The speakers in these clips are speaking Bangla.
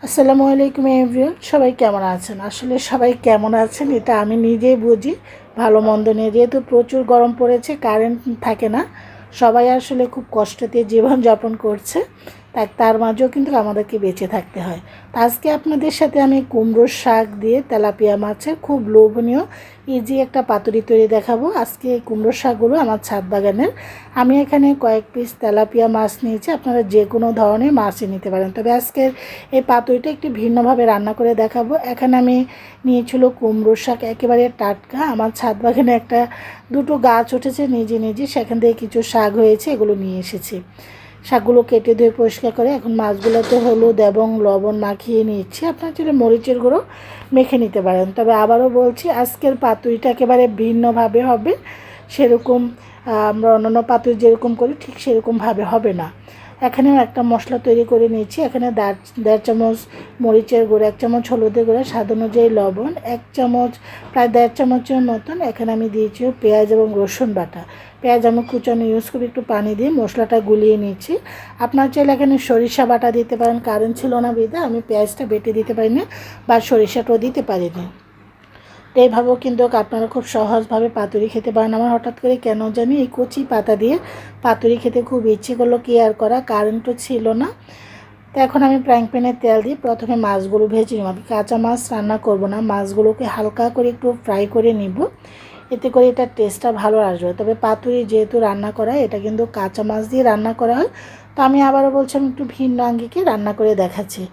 আসসালামু আলাইকুম এভরিওয়ান, সবাই কেমন আছেন? আসলে সবাই কেমন আছেন এটা আমি নিজেই বুঝি, ভালো মন্দ নিয়ে। যেহেতু প্রচুর গরম পড়েছে, কারেন্ট থাকে না, সবাই আসলে খুব কষ্টতে জীবনযাপন করছে, তার মাঝেও কিন্তু আমাদেরকে বেঁচে থাকতে হয়। তো আজকে আপনাদের সাথে আমি কুমড়োর শাক দিয়ে তেলাপিয়া মাছের খুব লোভনীয় ইজি একটা পাতুরি তৈরি দেখাবো। আজকে এই কুমড়োর শাকগুলো আমার ছাদ বাগানের। আমি এখানে কয়েক পিস তেলাপিয়া মাছ নিয়েছি, আপনারা যে কোনো ধরনের মাছই নিতে পারেন। তবে আজকের এই পাতুরিটা একটু ভিন্নভাবে রান্না করে দেখাবো। এখানে আমি নিয়েছিল কুমড়োর শাক, একেবারে টাটকা। আমার ছাদ বাগানে দুটো গাছ উঠেছে নিজে নিজে, সেখান থেকে কিছু শাক হয়েছে, এগুলো নিয়ে এসেছি। শাকগুলো কেটে ধুয়ে পরিষ্কার করে এখন মাছগুলোতে হলুদ এবং লবণ মাখিয়ে নিচ্ছি। আপনার যদি মরিচের গুঁড়ো মেখে নিতে পারেন। তবে আবারও বলছি, আজকের পাতুরিটা একেবারে ভিন্নভাবে হবে। সেরকম আমরা অন্যান্য পাতুরি যেরকম করি ঠিক সেরকমভাবে হবে না। এখানেও একটা মশলা তৈরি করে নিয়েছি। এখানে দেড় চামচ মরিচের গুঁড়ো, 1 চামচ হলুদের গুঁড়ো, স্বাদ অনুযায়ী লবণ, 1 চামচ, প্রায় 1.5 চামচের মতন এখানে আমি দিয়েছি পেঁয়াজ এবং রসুন বাটা। পেঁয়াজ আমি কুচানো ইউজ করে একটু পানি দিয়ে মশলাটা গুলিয়ে নিচ্ছি। আপনার চাইলে এখানে সরিষা বাটা দিতে পারেন, কারেন্ট ছিল না বিধে আমি পেঁয়াজটা বেটে দিতে পারিনি বা সরিষাটাও দিতে পারিনি। এইভাবেও কিন্তু আপনারা খুব সহজভাবে পাতুরি খেতে পারেন। আমার হঠাৎ করে কেন জানি এই কচি পাতা দিয়ে পাতুরি খেতে খুব ইচ্ছে করলো, কি আর করা, কারেন্টও ছিল না। তো এখন আমি ফ্রাইং প্যানে তেল দিয়ে প্রথমে মাছগুলো ভেজে নিব। আমি কাঁচা মাছ রান্না করব না, মাছগুলোকে হালকা করে একটু ফ্রাই করে নিব, এতে করে এটার টেস্টটা ভালো আসবে। তবে পাতুরি যেহেতু রান্না করা হয়, এটা কিন্তু কাঁচা মাছ দিয়ে রান্না করা হয়। তো আমি আবারও বলছি, আমি একটু ভিন্ন আঙ্গিকে রান্না করে দেখাচ্ছি।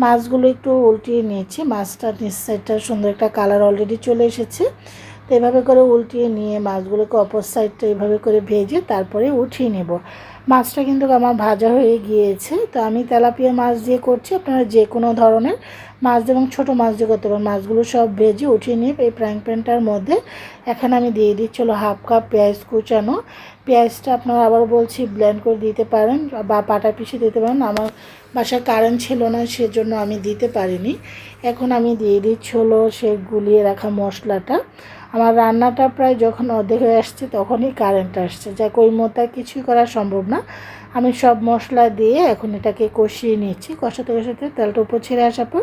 মাছগুলো একটু উল্টিয়ে নিয়েছি, মাছটা নিচ সাইডটা সুন্দর একটা কালার অলরেডি চলে এসেছে। তো এভাবে করে উল্টিয়ে নিয়ে মাছগুলোকে অপর সাইডটা এভাবে করে ভেজে তারপরে উঠিয়ে নেব। মাছটা কিন্তু আমার ভাজা হয়ে গিয়েছে। তো আমি তেলাপিয়া মাছ দিয়ে করছি, আপনারা যে কোনো ধরনের মাছ এবং ছোটো মাছ দিয়ে করতে পারেন। মাছগুলো সব ভেজে উঠিয়ে নিয়ে এই ফ্রাইং প্যানটার মধ্যে এখানে আমি দিয়ে দিচ্ছি হলো 1/2 কাপ পেঁয়াজ কুচানো। পেঁয়াজটা আপনারা আবার বলছি ব্লেন্ড করে দিতে পারেন বা পাটা পিষে দিতে পারেন। আমার বাসায় কারেন্ট ছিল না, সেজন্য আমি দিতে পারিনি। এখন আমি দিয়ে দিচ্ছি হলো সে গুলিয়ে রাখা মশলাটা। আমার রান্নাটা প্রায় যখন অর্ধেক হয়ে আসছে তখনই কারেন্ট আসছে, যাক ওই মতো কিছুই করা সম্ভব না। আমি সব মশলা দিয়ে এখন এটাকে কষিয়ে নিচ্ছি। কষাতে কষাতে তেলটা উপর ছেড়ে আসার পর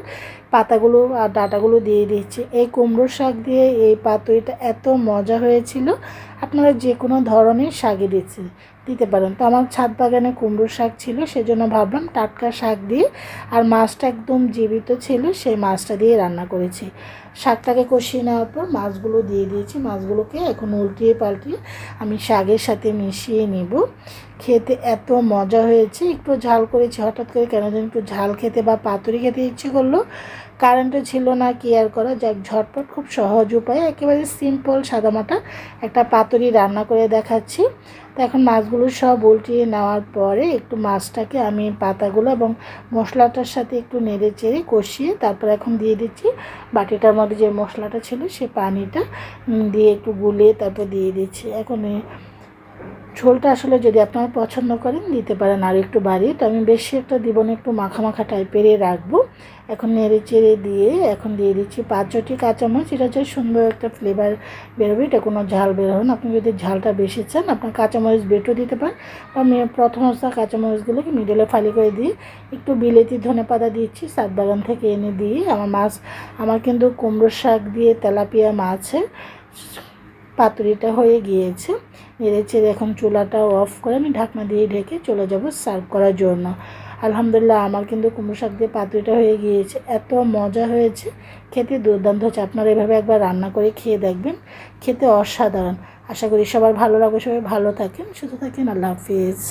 পাতাগুলো আর ডাঁটাগুলো দিয়ে দিচ্ছি। এই কুমড়োর শাক দিয়ে এই পাতুরিটা এত মজা হয়েছিল, আপনারা যে কোনো ধরনের শাকই দিতে পারেন। তো আমার ছাদ বাগানে কুমড়োর শাক ছিল, সেজন্য ভাবলাম টাটকা শাক দিয়ে, আর মাছটা একদম জীবিত ছিল, সেই মাছটা দিয়ে রান্না করেছি। শাকটাকে কষিয়ে নেওয়ার পর মাছগুলো দিয়ে দিয়েছি। মাছগুলোকে এখন উল্টিয়ে পাল্টিয়ে আমি শাকের সাথে মিশিয়ে নিব। খেতে এত মজা হয়েছে। একটু ঝাল করেছি, হঠাৎ করে কেন যেন একটু ঝাল খেতে বা পাতুরি খেতে ইচ্ছে করলো, কারেন্টও ছিল না, কি আর করা, যাক ঝটপট খুব সহজ উপায়ে একেবারে সিম্পল সাদামাটা একটা পাতুরি রান্না করে দেখাচ্ছি। তো এখন মাছগুলো সব উল্টিয়ে নেওয়ার পরে একটু মাছটাকে আমি পাতাগুলো এবং মশলাটার সাথে একটু নেড়ে চেড়ে কষিয়ে তারপর এখন দিয়ে দিচ্ছি বাটিটার মধ্যে যে মশলাটা ছিল সে পানিটা দিয়ে একটু গুলিয়ে তারপর দিয়ে দিচ্ছি। এখন ঝোলটা আসলে যদি আপনারা পছন্দ করেন দিতে পারেন আর একটু বাড়িয়ে। তো আমি বেশি একটা দিব না, একটু মাখা মাখা টাইপেরই রাখবো। এখন নেড়ে চেড়ে দিয়ে এখন দিয়ে দিচ্ছি 5-6টি কাঁচামরিচ। এটা হচ্ছে সুন্দর একটা ফ্লেভার বেরোবে, এটা কোনো ঝাল বেরোবে না। আপনি যদি ঝালটা বেশি চান আপনার কাঁচামরিচ বেটেও দিতে পারেন। আমি প্রথম অবস্থা কাঁচামরিচগুলোকে মিডলে ফালি করে দিয়ে একটু বিলেতি ধনেপাতা দিচ্ছি, ছাদ বাগান থেকে এনে দিয়ে। আমার কিন্তু কুমড়ো শাক দিয়ে তেলাপিয়া মাছের পাতুরিটা হয়ে গিয়েছে। নেড়ে চেড়ে এখন চুলাটা অফ করে আমি ঢাকনা দিয়ে ঢেকে চলে যাব সার্ভ করার জন্য। আলহামদুলিল্লাহ, আমার কিন্তু কুমড়ো শাক দিয়ে পাতুরিটা হয়ে গিয়েছে। এত মজা হয়েছে, খেতে দুর্দান্ত হচ্ছে। আপনারা এভাবে একবার রান্না করে খেয়ে দেখবেন, খেতে অসাধারণ। আশা করি সবার ভালো লাগবে, সবাই ভালো থাকেন, সুস্থ থাকেন। আল্লাহ হাফিজ।